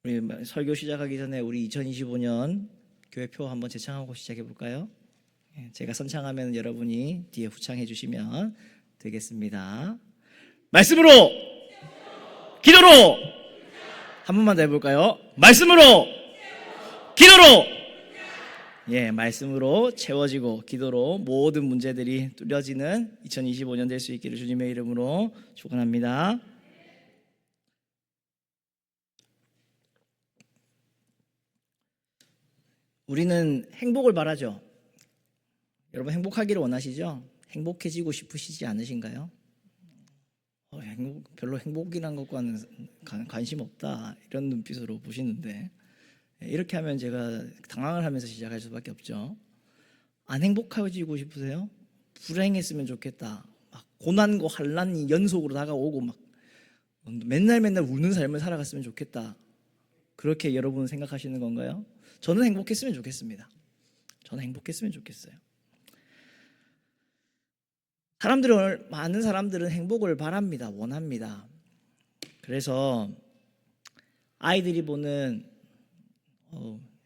우리 설교 시작하기 전에 우리 2025년 교회표 한번 재창하고 시작해 볼까요? 제가 선창하면 여러분이 뒤에 후창해 주시면 되겠습니다. 말씀으로, 기도로, 한 번만 더 해볼까요? 말씀으로, 기도로. 말씀으로 채워지고 기도로 모든 문제들이 뚫려지는 2025년 될 수 있기를 주님의 이름으로 축원합니다. 우리는 행복을 바라죠. 여러분 행복하기를 원하시죠? 행복해지고 싶으시지 않으신가요? 별로 행복이란 것과는 관심 없다 이런 눈빛으로 보시는데, 이렇게 하면 제가 당황을 하면서 시작할 수밖에 없죠. 안 행복해지고 싶으세요? 불행했으면 좋겠다. 막 고난과 환난이 연속으로 다가오고 막 맨날 우는 삶을 살아갔으면 좋겠다. 그렇게 여러분 생각하시는 건가요? 저는 행복했으면 좋겠습니다. 저는 행복했으면 좋겠어요. 많은 사람들은 행복을 바랍니다. 원합니다. 그래서 아이들이 보는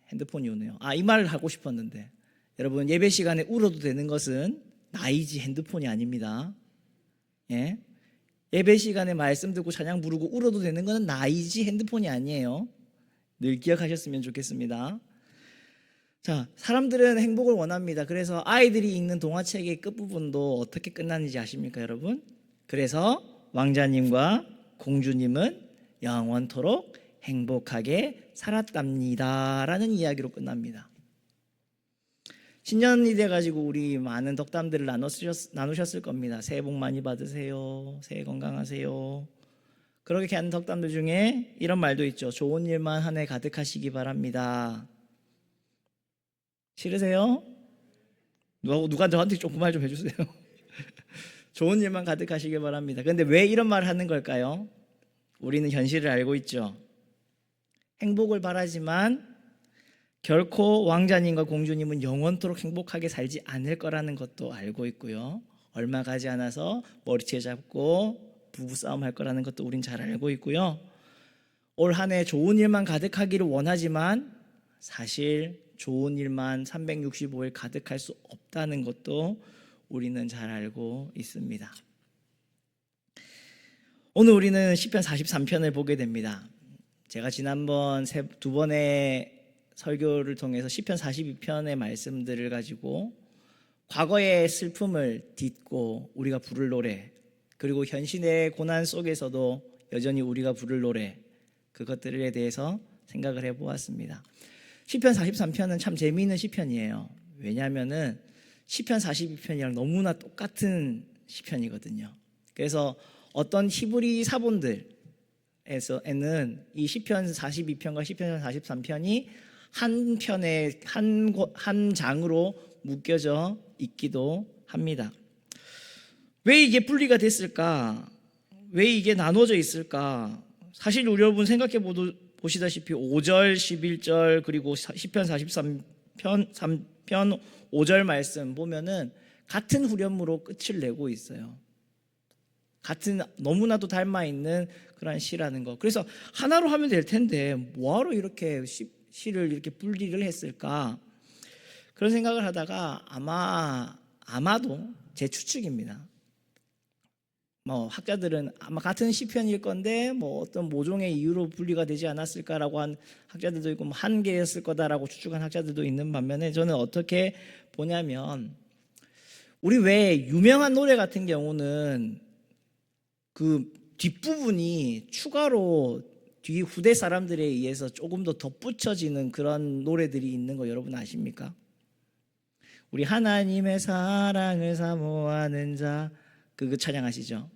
핸드폰이 오네요. 이 말을 하고 싶었는데, 여러분 예배 시간에 울어도 되는 것은 나이지 핸드폰이 아닙니다. 예배 시간에 말씀 듣고 찬양 부르고 울어도 되는 것은 나이지 핸드폰이 아니에요. 늘 기억하셨으면 좋겠습니다. 자, 사람들은 행복을 원합니다. 그래서 아이들이 읽는 동화책의 끝부분도 어떻게 끝나는지 아십니까, 여러분? 그래서 왕자님과 공주님은 영원토록 행복하게 살았답니다 라는 이야기로 끝납니다. 신년이 돼가지고 우리 많은 덕담들을 나누셨을 겁니다. 새해 복 많이 받으세요. 새해 건강하세요. 그렇게 하는 덕담들 중에 이런 말도 있죠. 좋은 일만 한 해 가득하시기 바랍니다. 싫으세요? 누가 저한테 조금 말 좀 해주세요. 좋은 일만 가득하시길 바랍니다. 그런데 왜 이런 말을 하는 걸까요? 우리는 현실을 알고 있죠. 행복을 바라지만 결코 왕자님과 공주님은 영원토록 행복하게 살지 않을 거라는 것도 알고 있고요. 얼마 가지 않아서 머리채 잡고 부부싸움 할 거라는 것도 우린 잘 알고 있고요. 올 한 해 좋은 일만 가득하기를 원하지만 사실 좋은 일만 365일 가득할 수 없다는 것도 우리는 잘 알고 있습니다. 오늘 우리는 시편 43편을 보게 됩니다. 제가 지난번 두 번의 설교를 통해서 시편 42편의 말씀들을 가지고 과거의 슬픔을 딛고 우리가 부를 노래, 그리고 현실의 고난 속에서도 여전히 우리가 부를 노래, 그것들에 대해서 생각을 해보았습니다. 시편 43편은 참 재미있는 시편이에요. 왜냐하면은 시편 42편이랑 너무나 똑같은 시편이거든요. 그래서 어떤 히브리 사본들에는 이 시편 42편과 시편 43편이 한 편의 한 장으로 묶여져 있기도 합니다. 왜 이게 분리가 됐을까? 왜 이게 나눠져 있을까? 사실 우리 여러분 생각해 보시다시피 5절, 11절 그리고 시편 43편 3편 5절 말씀 보면은 같은 후렴으로 끝을 내고 있어요. 같은 너무나도 닮아 있는 그런 시라는 거. 그래서 하나로 하면 될 텐데 뭐하러 이렇게 시를 이렇게 분리를 했을까? 그런 생각을 하다가 아마도 제 추측입니다. 학자들은 아마 같은 시편일 건데 어떤 모종의 이유로 분리가 되지 않았을까라고 한 학자들도 있고 한 개였을 거다라고 추측한 학자들도 있는 반면에, 저는 어떻게 보냐면 우리 왜 유명한 노래 같은 경우는 그 뒷부분이 추가로 뒤 후대 사람들에 의해서 조금 더 덧붙여지는 그런 노래들이 있는 거 여러분 아십니까? 우리 하나님의 사랑을 사모하는 자, 그거 찬양하시죠?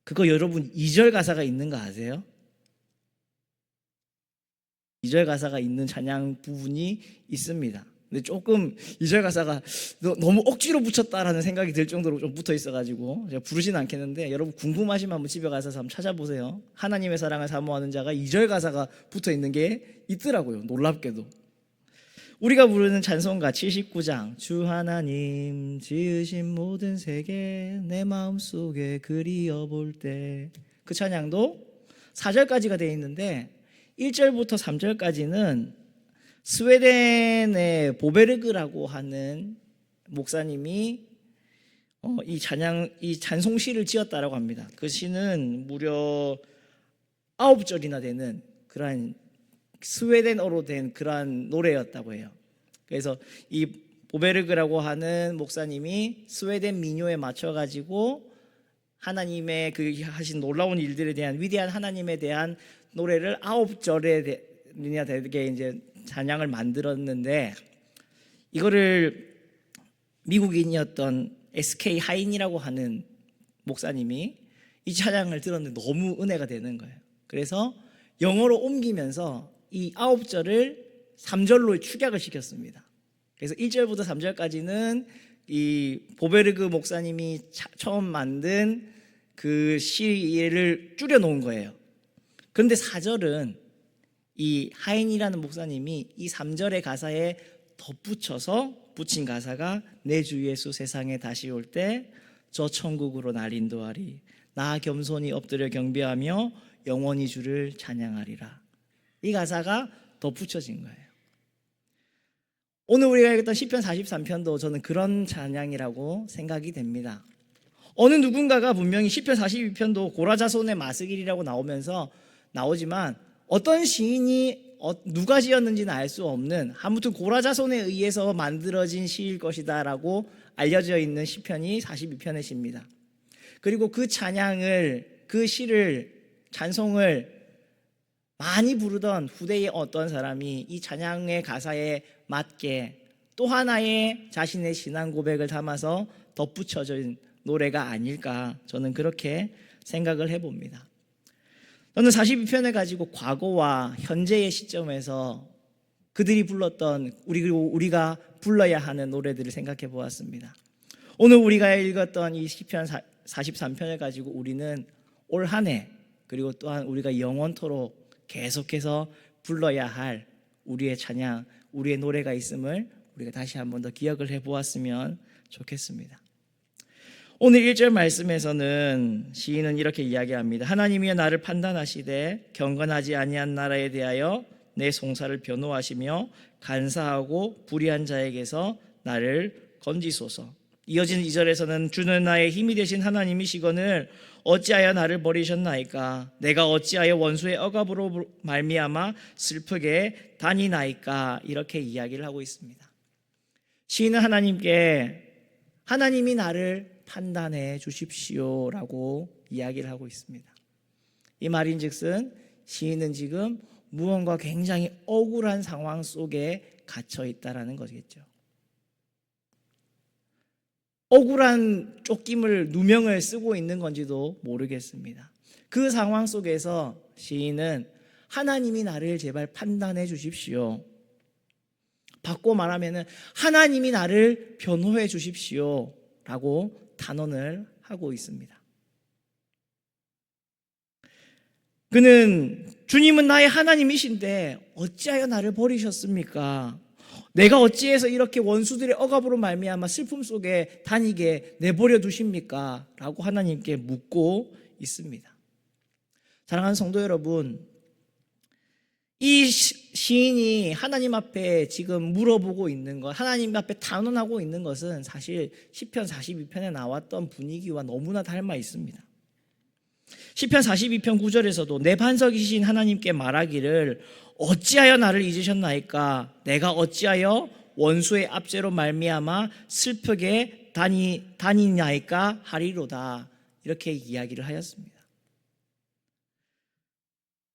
그거 여러분 2절 가사가 있는 거 아세요? 2절 가사가 있는 찬양 부분이 있습니다. 근데 조금 2절 가사가 너무 억지로 붙였다라는 생각이 들 정도로 좀 붙어 있어가지고 제가 부르지는 않겠는데, 여러분 궁금하시면 한번 집에 가서 한번 찾아보세요. 하나님의 사랑을 사모하는 자가 2절 가사가 붙어 있는 게 있더라고요. 놀랍게도. 우리가 부르는 찬송가 79장 주 하나님 지으신 모든 세계 내 마음속에 그리어 볼 때, 그 찬양도 4절까지가 되어 있는데 1절부터 3절까지는 스웨덴의 보베르그라고 하는 목사님이 이 찬송시를 지었다라고 합니다. 그 시는 무려 9절이나 되는 그러한 스웨덴어로 된 그러한 노래였다고 해요. 그래서 이 보베르그라고 하는 목사님이 스웨덴 민요에 맞춰 가지고 하나님의 그 하신 놀라운 일들에 대한 위대한 하나님에 대한 노래를 9절이나 되게 이제 찬양을 만들었는데, 이거를 미국인이었던 SK 하인이라고 하는 목사님이 이 찬양을 들었는데 너무 은혜가 되는 거예요. 그래서 영어로 옮기면서 이 9절을 3절로 축약을 시켰습니다. 그래서 1절부터 3절까지는 이 보베르그 목사님이 처음 만든 그 시를 줄여 놓은 거예요. 그런데 4절은 이 하인이라는 목사님이 이 3절의 가사에 덧붙여서 붙인 가사가 내 주 예수 세상에 다시 올 때 저 천국으로 날 인도하리, 나 겸손히 엎드려 경배하며 영원히 주를 찬양하리라. 이 가사가 덧붙여진 거예요. 오늘 우리가 읽었던 시편 43편도 저는 그런 찬양이라고 생각이 됩니다. 어느 누군가가 분명히 시편 42편도 고라자손의 마스길이라고 나오지만 어떤 시인이 누가 지었는지는 알 수 없는, 아무튼 고라자손에 의해서 만들어진 시일 것이다 라고 알려져 있는 시편이 42편의 시입니다. 그리고 그 찬양을, 그 시를, 찬송을 많이 부르던 후대의 어떤 사람이 이 찬양의 가사에 맞게 또 하나의 자신의 신앙 고백을 담아서 덧붙여진 노래가 아닐까, 저는 그렇게 생각을 해봅니다. 저는 42편을 가지고 과거와 현재의 시점에서 그들이 불렀던 그리고 우리가 불러야 하는 노래들을 생각해 보았습니다. 오늘 우리가 읽었던 이 시편 43편을 가지고 우리는 올 한 해, 그리고 또한 우리가 영원토록 계속해서 불러야 할 우리의 찬양, 우리의 노래가 있음을 우리가 다시 한번 더 기억을 해 보았으면 좋겠습니다. 오늘 1절 말씀에서는 시인은 이렇게 이야기합니다. 하나님이여 나를 판단하시되 경건하지 아니한 나라에 대하여 내 송사를 변호하시며 간사하고 불의한 자에게서 나를 건지소서. 이어진 2절에서는 주는 나의 힘이 되신 하나님이시거늘 어찌하여 나를 버리셨나이까? 내가 어찌하여 원수의 억압으로 말미암아 슬프게 다니나이까? 이렇게 이야기를 하고 있습니다. 시인은 하나님께 하나님이 나를 판단해 주십시오라고 이야기를 하고 있습니다. 이 말인즉슨 시인은 지금 무언가 굉장히 억울한 상황 속에 갇혀 있다라는 거겠죠. 억울한 쫓김을 누명을 쓰고 있는 건지도 모르겠습니다. 그 상황 속에서 시인은 하나님이 나를 제발 판단해 주십시오, 바꿔 말하면 하나님이 나를 변호해 주십시오 라고 단언을 하고 있습니다. 그는 주님은 나의 하나님이신데 어찌하여 나를 버리셨습니까? 내가 어찌해서 이렇게 원수들의 억압으로 말미암아 슬픔 속에 다니게 내버려 두십니까? 라고 하나님께 묻고 있습니다. 사랑하는 성도 여러분, 이 시인이 하나님 앞에 지금 물어보고 있는 것, 하나님 앞에 단언하고 있는 것은 사실 시편 42편에 나왔던 분위기와 너무나 닮아 있습니다. 시편 42편 9절에서도 내 반석이신 하나님께 말하기를 어찌하여 나를 잊으셨나이까? 내가 어찌하여 원수의 압제로 말미암아 슬프게 다니나이까 하리로다. 이렇게 이야기를 하였습니다.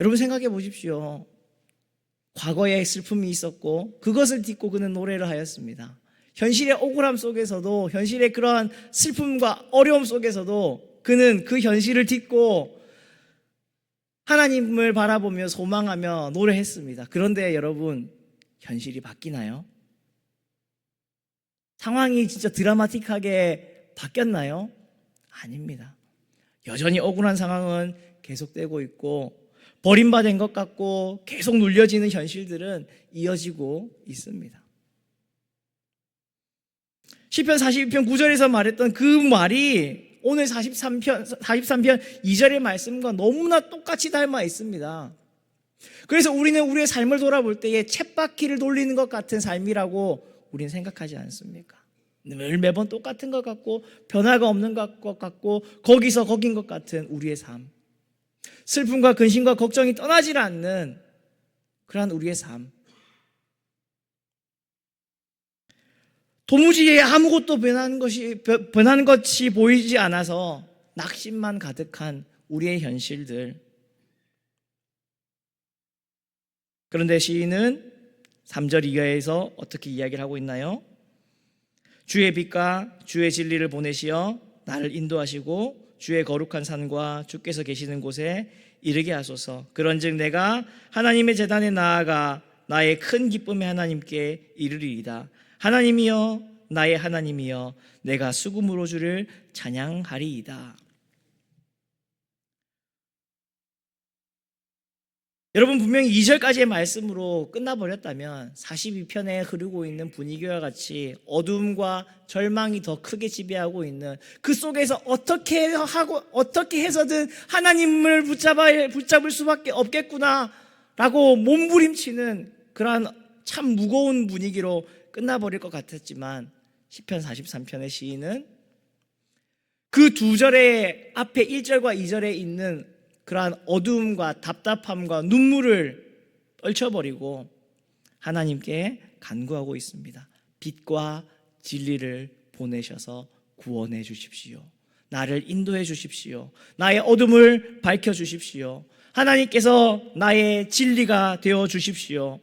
여러분 생각해 보십시오. 과거에 슬픔이 있었고 그것을 딛고 그는 노래를 하였습니다. 현실의 억울함 속에서도, 현실의 그러한 슬픔과 어려움 속에서도 그는 그 현실을 딛고 하나님을 바라보며 소망하며 노래했습니다. 그런데 여러분, 현실이 바뀌나요? 상황이 진짜 드라마틱하게 바뀌었나요? 아닙니다. 여전히 억울한 상황은 계속되고 있고 버림받은 것 같고 계속 눌려지는 현실들은 이어지고 있습니다. 시편 42편 9절에서 말했던 그 말이 오늘 43편 2절의 말씀과 너무나 똑같이 닮아 있습니다. 그래서 우리는 우리의 삶을 돌아볼 때에 쳇바퀴를 돌리는 것 같은 삶이라고 우리는 생각하지 않습니까? 늘 매번 똑같은 것 같고 변화가 없는 것 같고 거기서 거긴 것 같은 우리의 삶, 슬픔과 근심과 걱정이 떠나질 않는 그러한 우리의 삶, 도무지 아무것도 변하는 것이 보이지 않아서 낙심만 가득한 우리의 현실들. 그런데 시인은 3절 이하에서 어떻게 이야기를 하고 있나요? 주의 빛과 주의 진리를 보내시어 나를 인도하시고 주의 거룩한 산과 주께서 계시는 곳에 이르게 하소서. 그런즉 내가 하나님의 제단에 나아가 나의 큰 기쁨의 하나님께 이르리이다. 하나님이여 나의 하나님이여 내가 수금으로 주를 찬양하리이다. 여러분, 분명히 2절까지의 말씀으로 끝나버렸다면 42편에 흐르고 있는 분위기와 같이 어둠과 절망이 더 크게 지배하고 있는 그 속에서 어떻게 해서든 하나님을 붙잡을 수밖에 없겠구나라고 몸부림치는 그러한 참 무거운 분위기로 끝나버릴 것 같았지만 시편 43편의 시인은 그 두 절의 앞에 1절과 2절에 있는 그러한 어두움과 답답함과 눈물을 떨쳐버리고 하나님께 간구하고 있습니다. 빛과 진리를 보내셔서 구원해 주십시오. 나를 인도해 주십시오. 나의 어둠을 밝혀 주십시오. 하나님께서 나의 진리가 되어 주십시오.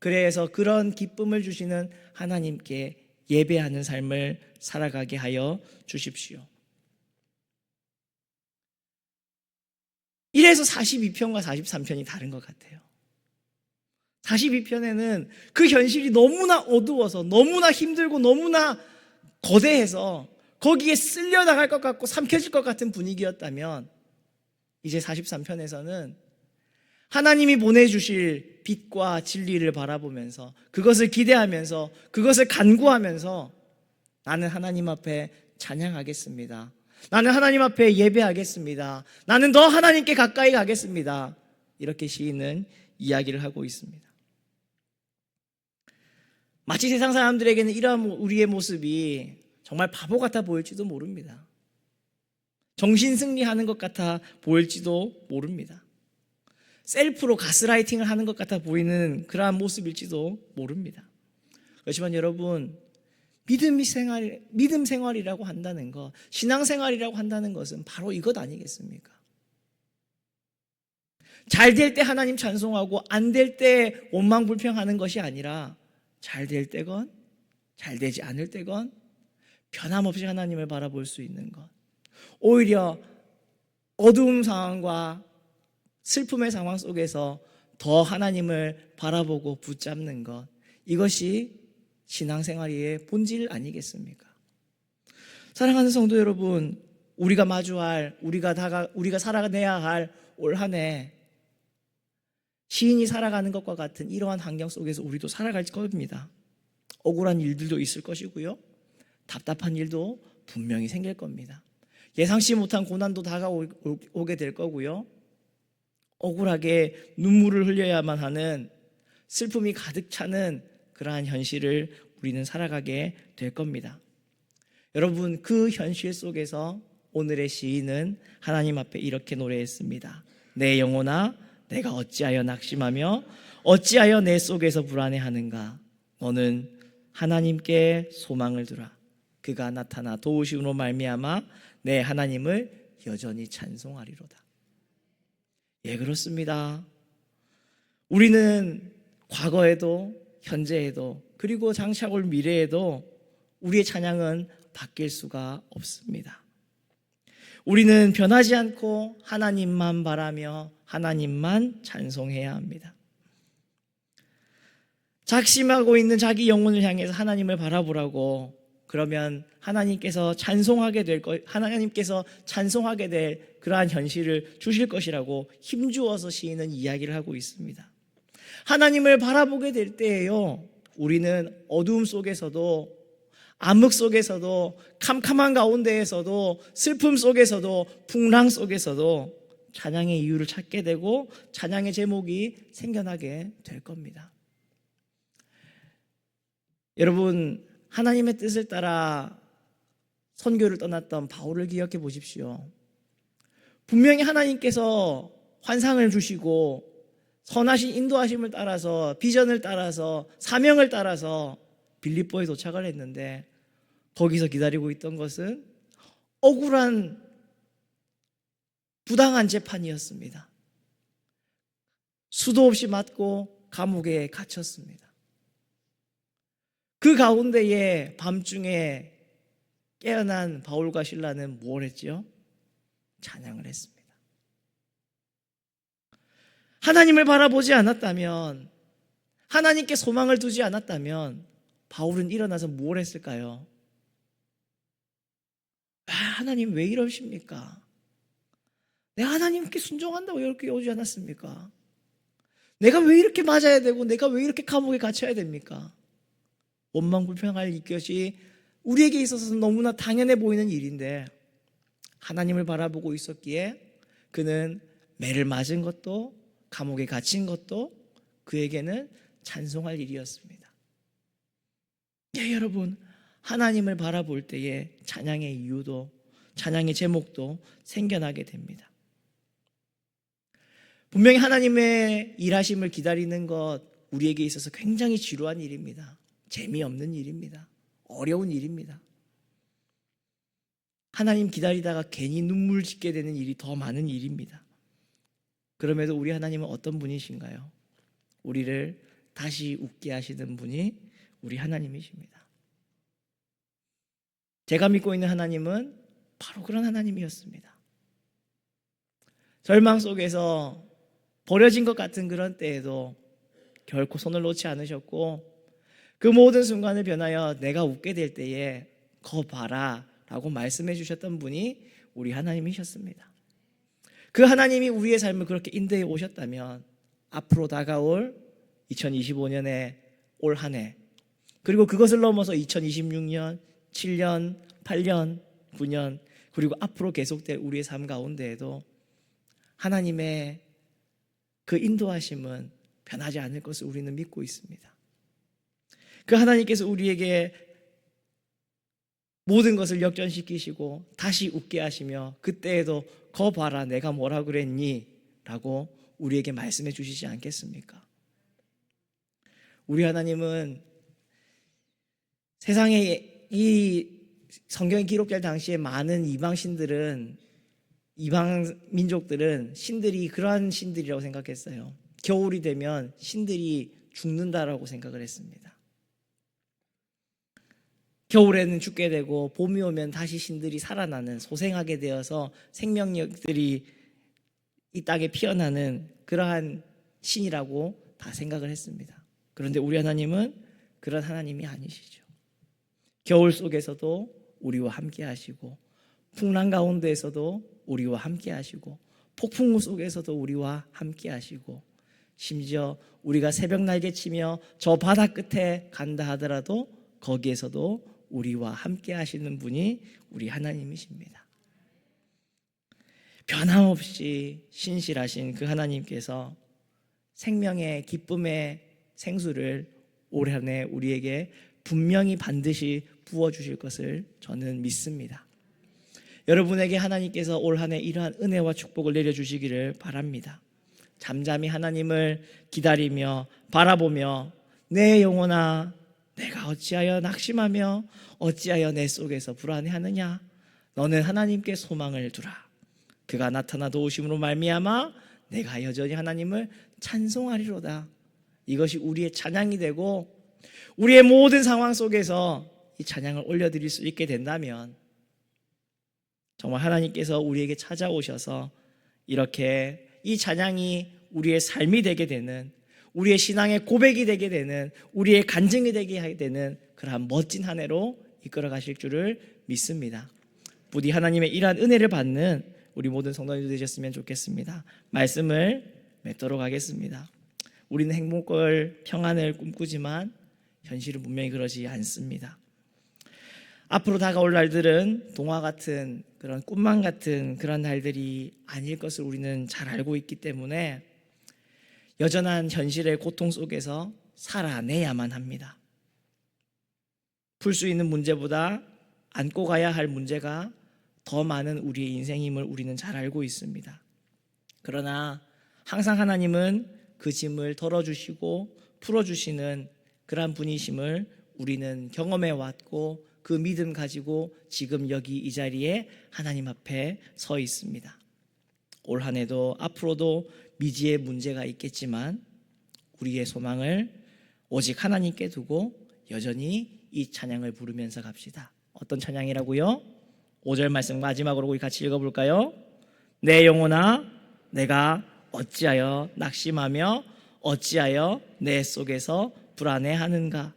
그래서 그런 기쁨을 주시는 하나님께 예배하는 삶을 살아가게 하여 주십시오. 이래서 42편과 43편이 다른 것 같아요. 42편에는 그 현실이 너무나 어두워서 너무나 힘들고 너무나 거대해서 거기에 쓸려 나갈 것 같고 삼켜질 것 같은 분위기였다면 이제 43편에서는 하나님이 보내주실 빛과 진리를 바라보면서 그것을 기대하면서 그것을 간구하면서 나는 하나님 앞에 찬양하겠습니다. 나는 하나님 앞에 예배하겠습니다. 나는 더 하나님께 가까이 가겠습니다. 이렇게 시인은 이야기를 하고 있습니다. 마치 세상 사람들에게는 이러한 우리의 모습이 정말 바보 같아 보일지도 모릅니다. 정신승리하는 것 같아 보일지도 모릅니다. 셀프로 가스라이팅을 하는 것 같아 보이는 그러한 모습일지도 모릅니다. 그렇지만 여러분, 믿음 생활이라고 한다는 것, 신앙생활이라고 한다는 것은 바로 이것 아니겠습니까? 잘 될 때 하나님 찬송하고 안 될 때 원망불평하는 것이 아니라 잘 될 때건 잘 되지 않을 때건 변함없이 하나님을 바라볼 수 있는 것, 오히려 어두운 상황과 슬픔의 상황 속에서 더 하나님을 바라보고 붙잡는 것, 이것이 신앙생활의 본질 아니겠습니까? 사랑하는 성도 여러분, 우리가 마주할, 우리가 살아내야 할 올 한 해 시인이 살아가는 것과 같은 이러한 환경 속에서 우리도 살아갈 겁니다. 억울한 일들도 있을 것이고요, 답답한 일도 분명히 생길 겁니다. 예상치 못한 고난도 다가오게 될 거고요, 억울하게 눈물을 흘려야만 하는 슬픔이 가득 차는 그러한 현실을 우리는 살아가게 될 겁니다. 여러분, 그 현실 속에서 오늘의 시인은 하나님 앞에 이렇게 노래했습니다. 내 영혼아, 내가 어찌하여 낙심하며 어찌하여 내 속에서 불안해하는가? 너는 하나님께 소망을 두라. 그가 나타나 도우심으로 말미암아 내 하나님을 여전히 찬송하리로다. 예, 그렇습니다. 우리는 과거에도 현재에도 그리고 장차 올 미래에도 우리의 찬양은 바뀔 수가 없습니다. 우리는 변하지 않고 하나님만 바라며 하나님만 찬송해야 합니다. 작심하고 있는 자기 영혼을 향해서 하나님을 바라보라고 그러면 하나님께서 찬송하게 될 그러한 현실을 주실 것이라고 힘주어서 시인은 이야기를 하고 있습니다. 하나님을 바라보게 될 때에요, 우리는 어두움 속에서도 암흑 속에서도 캄캄한 가운데에서도 슬픔 속에서도 풍랑 속에서도 찬양의 이유를 찾게 되고 찬양의 제목이 생겨나게 될 겁니다. 여러분, 하나님의 뜻을 따라 선교를 떠났던 바울을 기억해 보십시오. 분명히 하나님께서 환상을 주시고 선하신 인도하심을 따라서 비전을 따라서 사명을 따라서 빌립보에 도착을 했는데 거기서 기다리고 있던 것은 억울한 부당한 재판이었습니다. 수도 없이 맞고 감옥에 갇혔습니다. 그 가운데에 밤중에 깨어난 바울과 실라는 뭘 했죠? 찬양을 했습니다. 하나님을 바라보지 않았다면, 하나님께 소망을 두지 않았다면 바울은 일어나서 뭘 했을까요? 하나님 왜 이러십니까? 내가 하나님께 순종한다고 이렇게 오지 않았습니까? 내가 왜 이렇게 맞아야 되고 내가 왜 이렇게 감옥에 갇혀야 됩니까? 원망 불평할 것이 우리에게 있어서는 너무나 당연해 보이는 일인데 하나님을 바라보고 있었기에 그는 매를 맞은 것도 감옥에 갇힌 것도 그에게는 찬송할 일이었습니다. 네, 여러분, 하나님을 바라볼 때에 찬양의 이유도 찬양의 제목도 생겨나게 됩니다. 분명히 하나님의 일하심을 기다리는 것 우리에게 있어서 굉장히 지루한 일입니다. 재미없는 일입니다. 어려운 일입니다. 하나님 기다리다가 괜히 눈물 짓게 되는 일이 더 많은 일입니다. 그럼에도 우리 하나님은 어떤 분이신가요? 우리를 다시 웃게 하시는 분이 우리 하나님이십니다. 제가 믿고 있는 하나님은 바로 그런 하나님이었습니다. 절망 속에서 버려진 것 같은 그런 때에도 결코 손을 놓지 않으셨고 그 모든 순간을 변하여 내가 웃게 될 때에 거 봐라 라고 말씀해 주셨던 분이 우리 하나님이셨습니다. 그 하나님이 우리의 삶을 그렇게 인도해 오셨다면 앞으로 다가올 2025년에 올 한 해 그리고 그것을 넘어서 2026년, 7년, 8년, 9년 그리고 앞으로 계속될 우리의 삶 가운데에도 하나님의 그 인도하심은 변하지 않을 것을 우리는 믿고 있습니다. 그 하나님께서 우리에게 모든 것을 역전시키시고 다시 웃게 하시며 그때에도 거 봐라 내가 뭐라 그랬니? 라고 우리에게 말씀해 주시지 않겠습니까? 우리 하나님은 세상에 이 성경이 기록될 당시에 많은 이방 민족들은 신들이 그러한 신들이라고 생각했어요. 겨울이 되면 신들이 죽는다라고 생각을 했습니다. 겨울에는 죽게 되고 봄이 오면 다시 신들이 살아나는 소생하게 되어서 생명력들이 이 땅에 피어나는 그러한 신이라고 다 생각을 했습니다. 그런데 우리 하나님은 그런 하나님이 아니시죠. 겨울 속에서도 우리와 함께 하시고 풍랑 가운데에서도 우리와 함께 하시고 폭풍 속에서도 우리와 함께 하시고 심지어 우리가 새벽 날개치며 저 바다 끝에 간다 하더라도 거기에서도 우리와 함께 하시는 분이 우리 하나님이십니다. 변함없이 신실하신 그 하나님께서 생명의 기쁨의 생수를 올 한 해 우리에게 분명히 반드시 부어주실 것을 저는 믿습니다. 여러분에게 하나님께서 올 한 해 이러한 은혜와 축복을 내려주시기를 바랍니다. 잠잠히 하나님을 기다리며 바라보며 내 영혼아 내가 어찌하여 낙심하며 어찌하여 내 속에서 불안해하느냐? 너는 하나님께 소망을 두라. 그가 나타나 도우심으로 말미암아 내가 여전히 하나님을 찬송하리로다. 이것이 우리의 찬양이 되고 우리의 모든 상황 속에서 이 찬양을 올려드릴 수 있게 된다면 정말 하나님께서 우리에게 찾아오셔서 이렇게 이 찬양이 우리의 삶이 되게 되는 우리의 신앙의 고백이 되게 되는 우리의 간증이 되게 되는 그러한 멋진 한 해로 이끌어 가실 줄을 믿습니다. 부디 하나님의 이러한 은혜를 받는 우리 모든 성도님들 되셨으면 좋겠습니다. 말씀을 맺도록 하겠습니다. 우리는 행복을 평안을 꿈꾸지만 현실은 분명히 그러지 않습니다. 앞으로 다가올 날들은 동화 같은 그런 꿈만 같은 그런 날들이 아닐 것을 우리는 잘 알고 있기 때문에 여전한 현실의 고통 속에서 살아내야만 합니다. 풀 수 있는 문제보다 안고 가야 할 문제가 더 많은 우리의 인생임을 우리는 잘 알고 있습니다. 그러나 항상 하나님은 그 짐을 덜어주시고 풀어주시는 그러한 분이심을 우리는 경험해 왔고 그 믿음 가지고 지금 여기 이 자리에 하나님 앞에 서 있습니다. 올 한 해도 앞으로도 미지의 문제가 있겠지만 우리의 소망을 오직 하나님께 두고 여전히 이 찬양을 부르면서 갑시다. 어떤 찬양이라고요? 5절 말씀 마지막으로 우리 같이 읽어볼까요? 내 영혼아 내가 어찌하여 낙심하며 어찌하여 내 속에서 불안해하는가?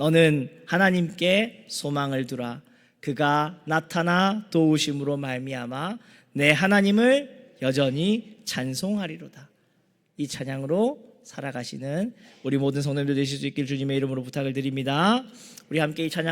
너는 하나님께 소망을 두라. 그가 나타나 도우심으로 말미암아 내 하나님을 여전히 찬송하리로다. 이 찬양으로 살아가시는 우리 모든 성도님들 되실 수 있길 주님의 이름으로 부탁을 드립니다. 우리 함께 이 찬양